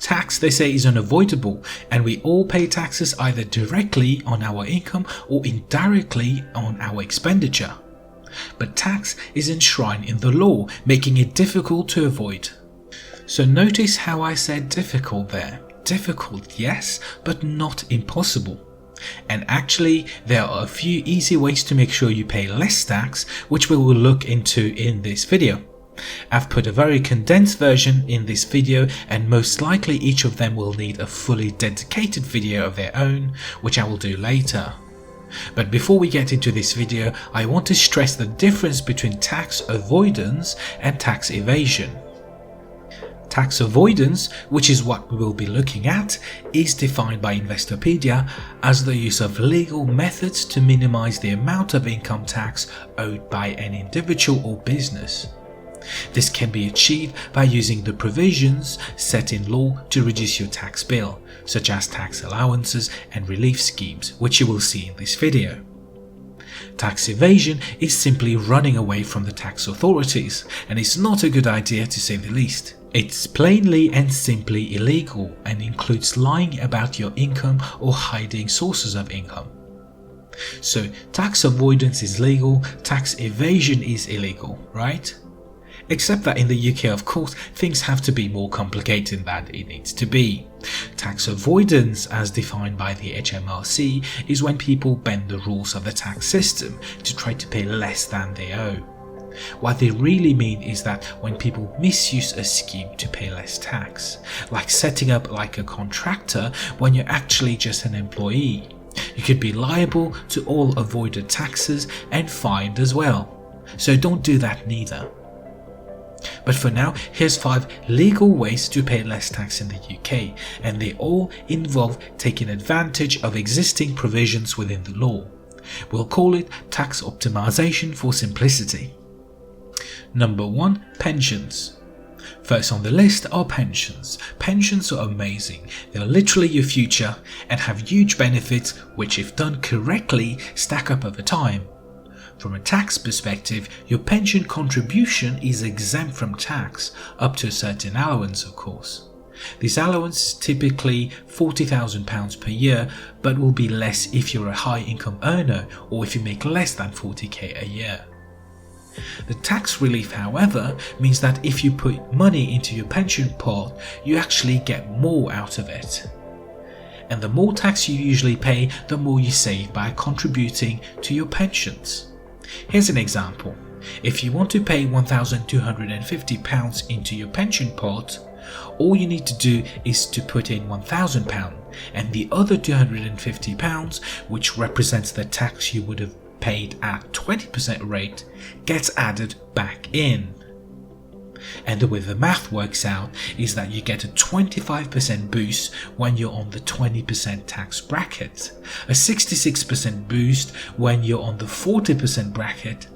Tax, they say, is unavoidable, and we all pay taxes either directly on our income or indirectly on our expenditure. But tax is enshrined in the law, making it difficult to avoid. So notice how I said difficult there. Difficult, yes, but not impossible. And actually, there are a few easy ways to make sure you pay less tax, which we will look into in this video. I've put a very condensed version in this video, and most likely each of them will need a fully dedicated video of their own, which I will do later. But before we get into this video, I want to stress the difference between tax avoidance and tax evasion. Tax avoidance, which is what we will be looking at, is defined by Investopedia as the use of legal methods to minimize the amount of income tax owed by an individual or business. This can be achieved by using the provisions set in law to reduce your tax bill, such as tax allowances and relief schemes, which you will see in this video. Tax evasion is simply running away from the tax authorities, and it's not a good idea to say the least. It's plainly and simply illegal and includes lying about your income or hiding sources of income. So tax avoidance is legal, tax evasion is illegal, right? Except that in the UK, of course, things have to be more complicated than it needs to be. Tax avoidance, as defined by the HMRC, is when people bend the rules of the tax system to try to pay less than they owe. What they really mean is that when people misuse a scheme to pay less tax, like setting up like a contractor when you're actually just an employee, you could be liable to all avoided taxes and fined as well. So don't do that neither. But for now, here's 5 legal ways to pay less tax in the UK, and they all involve taking advantage of existing provisions within the law. We'll call it tax optimization for simplicity. Number 1. Pensions. First on the list are pensions. Pensions are amazing. They're literally your future and have huge benefits which, if done correctly, stack up over time. From a tax perspective, your pension contribution is exempt from tax, up to a certain allowance of course. This allowance is typically £40,000 per year, but will be less if you're a high income earner or if you make less than 40k a year. The tax relief, however, means that if you put money into your pension pot, you actually get more out of it. And the more tax you usually pay, the more you save by contributing to your pensions. Here's an example. If you want to pay £1,250 into your pension pot, all you need to do is to put in £1,000, and the other £250, which represents the tax you would have paid at 20% rate, gets added back in. And the way the math works out is that you get a 25% boost when you're on the 20% tax bracket, a 66% boost when you're on the 40% bracket,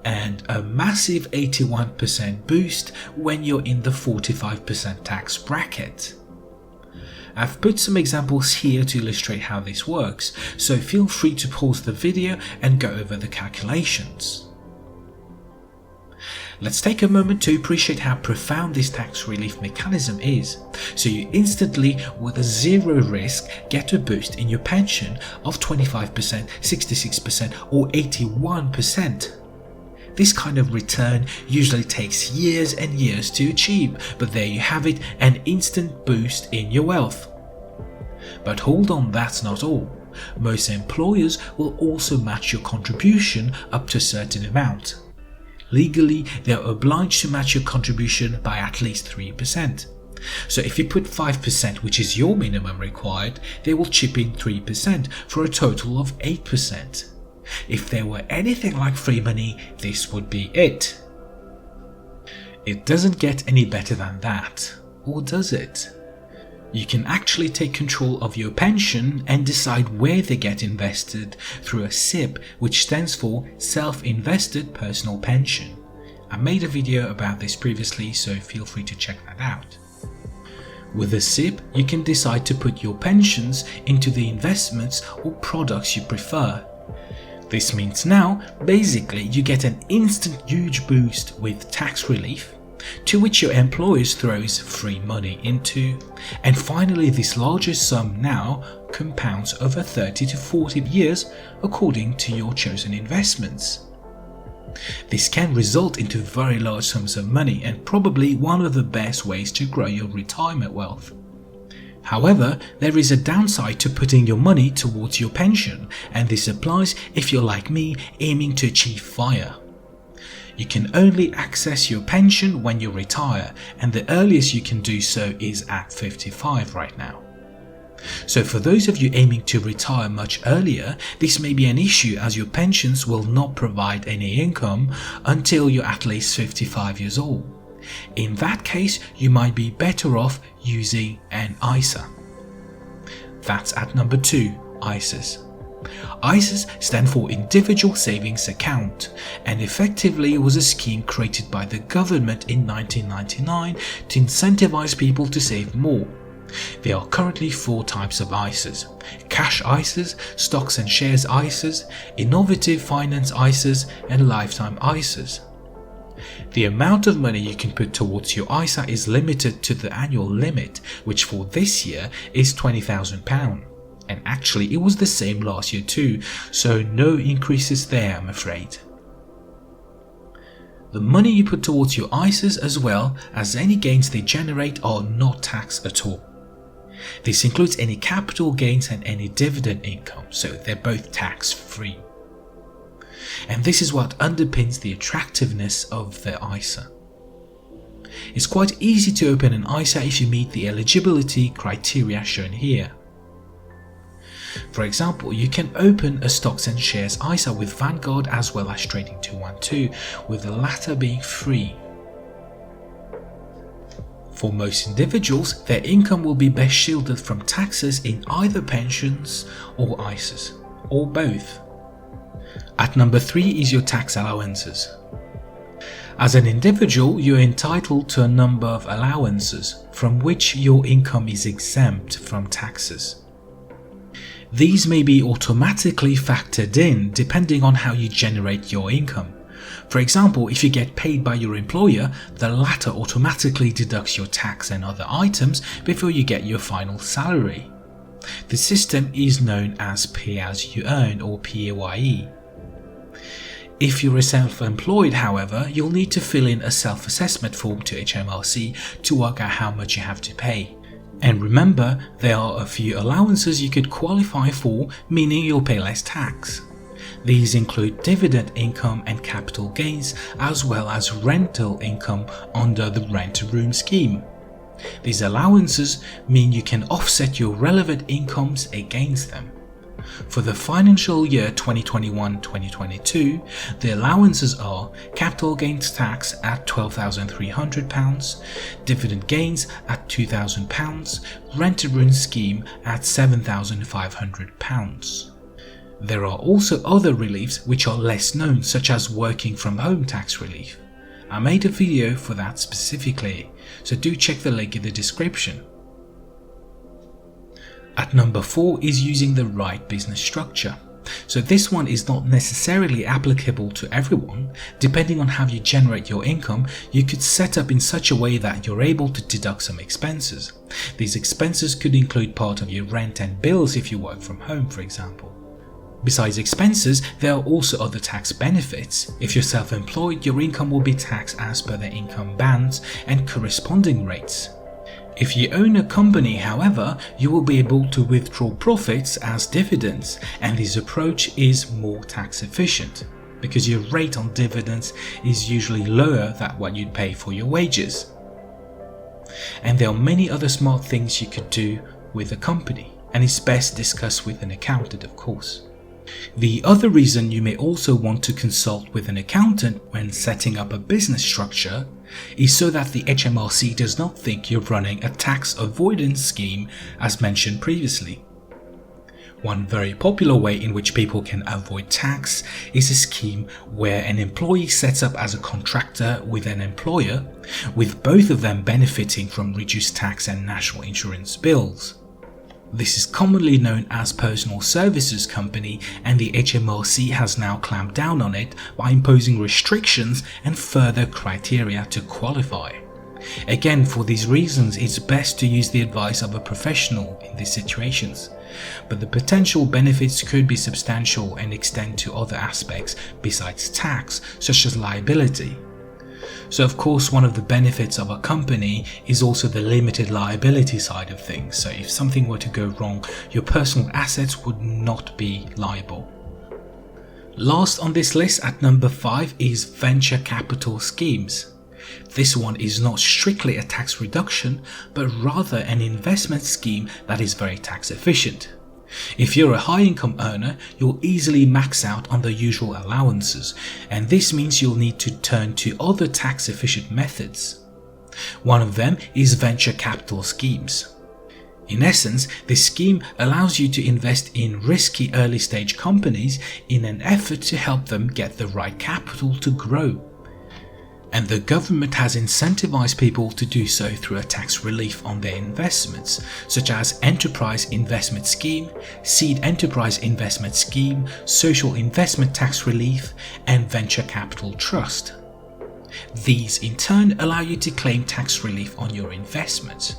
and a massive 81% boost when you're in the 45% tax bracket. I've put some examples here to illustrate how this works, so feel free to pause the video and go over the calculations. Let's take a moment to appreciate how profound this tax relief mechanism is. So you instantly, with a zero risk, get a boost in your pension of 25%, 66% or 81%. This kind of return usually takes years and years to achieve, but there you have it, an instant boost in your wealth. But hold on, that's not all. Most employers will also match your contribution up to a certain amount. Legally, they are obliged to match your contribution by at least 3%. So if you put 5%, which is your minimum required, they will chip in 3% for a total of 8%. If there were anything like free money, this would be it. It doesn't get any better than that, or does it? You can actually take control of your pension and decide where they get invested through a SIPP, which stands for Self-Invested Personal Pension. I made a video about this previously, so feel free to check that out. With a SIPP, you can decide to put your pensions into the investments or products you prefer. This means now, basically, you get an instant huge boost with tax relief, to which your employer throws free money into, and finally this larger sum now compounds over 30 to 40 years according to your chosen investments. This can result into very large sums of money and probably one of the best ways to grow your retirement wealth. However, there is a downside to putting your money towards your pension, and this applies if you're like me aiming to achieve FIRE. You can only access your pension when you retire, and the earliest you can do so is at 55 right now. So for those of you aiming to retire much earlier, this may be an issue as your pensions will not provide any income until you're at least 55 years old. In that case, you might be better off using an ISA. That's at number 2, ISAs. ISAs stand for Individual Savings Account, and effectively was a scheme created by the government in 1999 to incentivize people to save more. There are currently 4 types of ISAs: cash ISAs, stocks and shares ISAs, innovative finance ISAs, and lifetime ISAs. The amount of money you can put towards your ISA is limited to the annual limit, which for this year is £20,000. And actually it was the same last year too, so no increases there, I'm afraid. The money you put towards your ISAs as well as any gains they generate are not taxed at all. This includes any capital gains and any dividend income, so they're both tax-free. And this is what underpins the attractiveness of the ISA. It's quite easy to open an ISA if you meet the eligibility criteria shown here. For example, you can open a stocks and shares ISA with Vanguard as well as Trading 212, with the latter being free. For most individuals, their income will be best shielded from taxes in either pensions or ISAs, or both. At number 3 is your tax allowances. As an individual, you're entitled to a number of allowances from which your income is exempt from taxes. These may be automatically factored in depending on how you generate your income. For example, if you get paid by your employer, the latter automatically deducts your tax and other items before you get your final salary. The system is known as pay as you earn, or PAYE. If you're self-employed, however, you'll need to fill in a self-assessment form to HMRC to work out how much you have to pay. And remember, there are a few allowances you could qualify for, meaning you'll pay less tax. These include dividend income and capital gains, as well as rental income under the rent-to-room scheme. These allowances mean you can offset your relevant incomes against them. For the financial year 2021-2022, the allowances are capital gains tax at £12,300, dividend gains at £2,000, rent-to-room scheme at £7,500. There are also other reliefs which are less known, such as working from home tax relief. I made a video for that specifically, so do check the link in the description. At number 4 is using the right business structure. So this one is not necessarily applicable to everyone. Depending on how you generate your income, you could set up in such a way that you're able to deduct some expenses. These expenses could include part of your rent and bills if you work from home, for example. Besides expenses, there are also other tax benefits. If you're self-employed, your income will be taxed as per the income bands and corresponding rates. If you own a company, however, you will be able to withdraw profits as dividends, and this approach is more tax efficient because your rate on dividends is usually lower than what you'd pay for your wages. And there are many other smart things you could do with a company, and it's best discussed with an accountant, of course. The other reason you may also want to consult with an accountant when setting up a business structure is so that the HMRC does not think you're running a tax avoidance scheme as mentioned previously. One very popular way in which people can avoid tax is a scheme where an employee sets up as a contractor with an employer, with both of them benefiting from reduced tax and national insurance bills. This is commonly known as personal services company, and the HMRC has now clamped down on it by imposing restrictions and further criteria to qualify. Again, for these reasons, it's best to use the advice of a professional in these situations, but the potential benefits could be substantial and extend to other aspects besides tax, such as liability. So of course, one of the benefits of a company is also the limited liability side of things. So if something were to go wrong, your personal assets would not be liable. Last on this list at number 5 is venture capital schemes. This one is not strictly a tax reduction, but rather an investment scheme that is very tax efficient. If you're a high income earner, you'll easily max out on the usual allowances, and this means you'll need to turn to other tax efficient methods. One of them is venture capital schemes. In essence, this scheme allows you to invest in risky early stage companies in an effort to help them get the right capital to grow. And the government has incentivized people to do so through a tax relief on their investments, such as Enterprise Investment Scheme, Seed Enterprise Investment Scheme, Social Investment Tax Relief, and Venture Capital Trust. These in turn allow you to claim tax relief on your investments.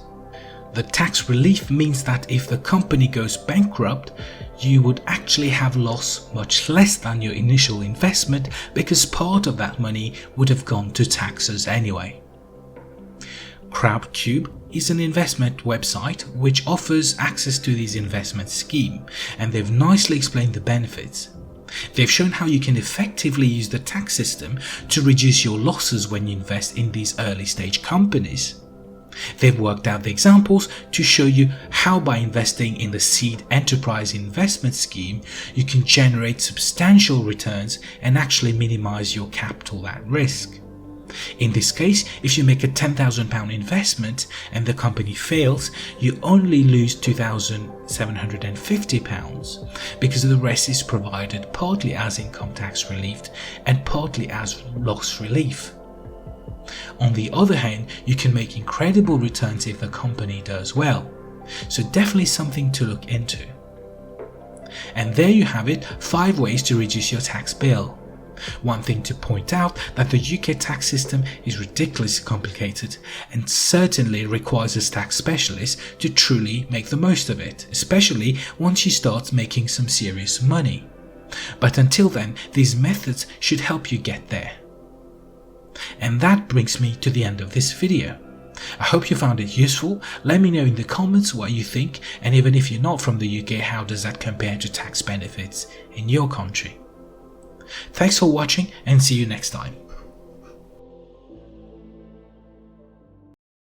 The tax relief means that if the company goes bankrupt, you would actually have lost much less than your initial investment because part of that money would have gone to taxes anyway. Crowdcube is an investment website which offers access to this investment scheme, and they've nicely explained the benefits. They've shown how you can effectively use the tax system to reduce your losses when you invest in these early stage companies. They've worked out the examples to show you how by investing in the Seed Enterprise Investment Scheme you can generate substantial returns and actually minimize your capital at risk. In this case, if you make a £10,000 investment and the company fails, you only lose £2,750 because the rest is provided partly as income tax relief and partly as loss relief. On the other hand, you can make incredible returns if the company does well, so definitely something to look into. And there you have it, 5 ways to reduce your tax bill. One thing to point out that the UK tax system is ridiculously complicated and certainly requires a tax specialist to truly make the most of it, especially once you start making some serious money. But until then, these methods should help you get there. And that brings me to the end of this video. I hope you found it useful. Let me know in the comments what you think, and even if you're not from the UK, how does that compare to tax benefits in your country? Thanks for watching and see you next time.